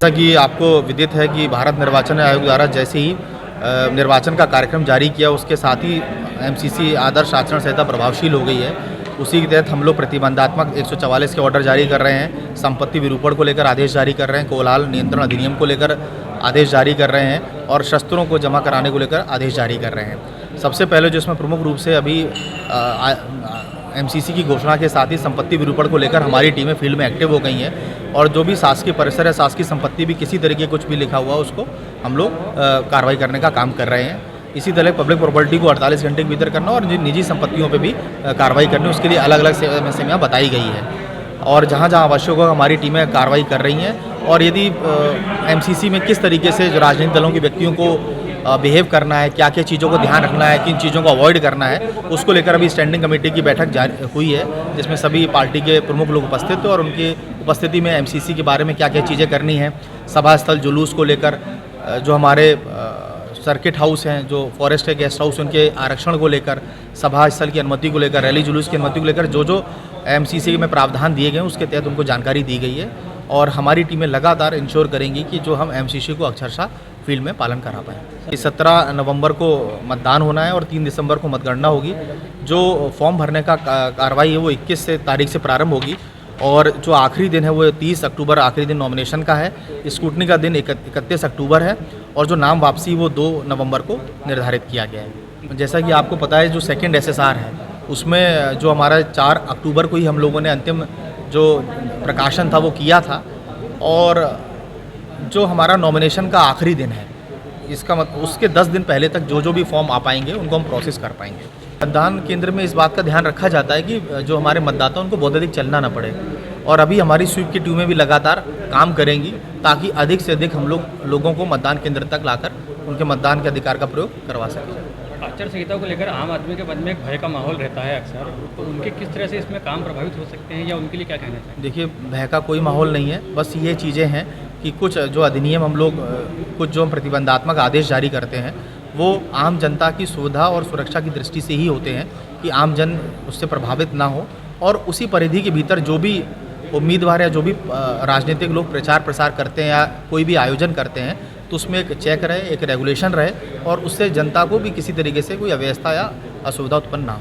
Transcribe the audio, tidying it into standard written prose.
जैसा कि आपको विदित है कि भारत निर्वाचन आयोग द्वारा जैसे ही निर्वाचन का कार्यक्रम जारी किया, उसके साथ ही एमसीसी आदर्श आचरण संहिता प्रभावशील हो गई है। उसी के तहत हम लोग प्रतिबंधात्मक 144 के ऑर्डर जारी कर रहे हैं, संपत्ति विरूपण को लेकर आदेश जारी कर रहे हैं, कोलाहल नियंत्रण अधिनियम को लेकर आदेश जारी कर रहे हैं और शस्त्रों को जमा कराने को लेकर आदेश जारी कर रहे हैं। सबसे पहले जो इसमें प्रमुख रूप से अभी एमसीसी की घोषणा के साथ ही संपत्ति विरूपण को लेकर हमारी टीमें फील्ड में एक्टिव हो गई हैं और जो भी शासकीय परिसर है, शासकीय संपत्ति भी किसी तरीके कुछ भी लिखा हुआ उसको हम लोग कार्रवाई करने का काम कर रहे हैं। इसी तरह पब्लिक प्रॉपर्टी को 48 घंटे के भीतर करना और निजी संपत्तियों पे भी कार्रवाई करनी, उसके लिए अलग अलग सीमा बताई गई है और जहाँ जहाँ आवश्यक हो हमारी टीमें कार्रवाई कर रही हैं। और यदि एमसीसी में किस तरीके से जो राजनीतिक दलों के व्यक्तियों को बिहेव करना है, क्या क्या चीज़ों को ध्यान रखना है, किन चीज़ों को अवॉइड करना है, उसको लेकर अभी स्टैंडिंग कमेटी की बैठक हुई है, जिसमें सभी पार्टी के प्रमुख लोग उपस्थित थे और उनकी उपस्थिति में एमसीसी के बारे में क्या क्या चीज़ें करनी है, सभा स्थल जुलूस को लेकर, जो हमारे सर्किट हाउस हैं, जो फॉरेस्ट है, गेस्ट हाउस, उनके आरक्षण को लेकर, सभा स्थल की अनुमति को लेकर, रैली जुलूस की अनुमति को लेकर जो एमसीसी में प्रावधान दिए गए उसके तहत उनको जानकारी दी गई है और हमारी टीमें लगातार इंश्योर करेंगी कि जो हम एमसीसी को अक्षरशः फील्ड में पालन करा पाएँ। 17 नवंबर को मतदान होना है और 3 दिसंबर को मतगणना होगी। जो फॉर्म भरने का कार्रवाई है वो 21 तारीख से प्रारंभ होगी और जो आखिरी दिन है वो 30 अक्टूबर आखिरी दिन नॉमिनेशन का है। स्क्रूटनी का दिन 31 अक्टूबर है और जो नाम वापसी वो 2 नवंबर को निर्धारित किया गया है। जैसा कि आपको पता है, जो सेकंड एसएसआर है उसमें जो हमारा 4 अक्टूबर को ही हम लोगों ने अंतिम जो प्रकाशन था वो किया था और जो हमारा नॉमिनेशन का आखिरी दिन है इसका उसके 10 दिन पहले तक जो भी फॉर्म आ पाएंगे उनको हम प्रोसेस कर पाएंगे। मतदान केंद्र में इस बात का ध्यान रखा जाता है कि जो हमारे मतदाता उनको बहुत अधिक चलना ना पड़े और अभी हमारी स्वीप की टीमें भी लगातार काम करेंगी ताकि अधिक से अधिक हम लोगों को मतदान केंद्र तक लाकर उनके मतदान के अधिकार का प्रयोग करवा सकें। आचार संहिता को लेकर आम आदमी के मन में एक भय का माहौल रहता है अक्सर, तो उनके किस तरह से इसमें काम प्रभावित हो सकते हैं या उनके लिए क्या कहना चाहिए? देखिए, भय का कोई माहौल नहीं है, बस ये चीज़ें हैं कि कुछ जो अधिनियम हम लोग कुछ जो प्रतिबंधात्मक आदेश जारी करते हैं वो आम जनता की सुविधा और सुरक्षा की दृष्टि से ही होते हैं कि आम जन उससे प्रभावित ना हो और उसी परिधि के भीतर जो भी उम्मीदवार या जो भी राजनीतिक लोग प्रचार प्रसार करते हैं या कोई भी आयोजन करते हैं तो उसमें एक चेक रहे, एक रेगुलेशन रहे और उससे जनता को भी किसी तरीके से कोई अव्यवस्था या असुविधा उत्पन्न ना हो।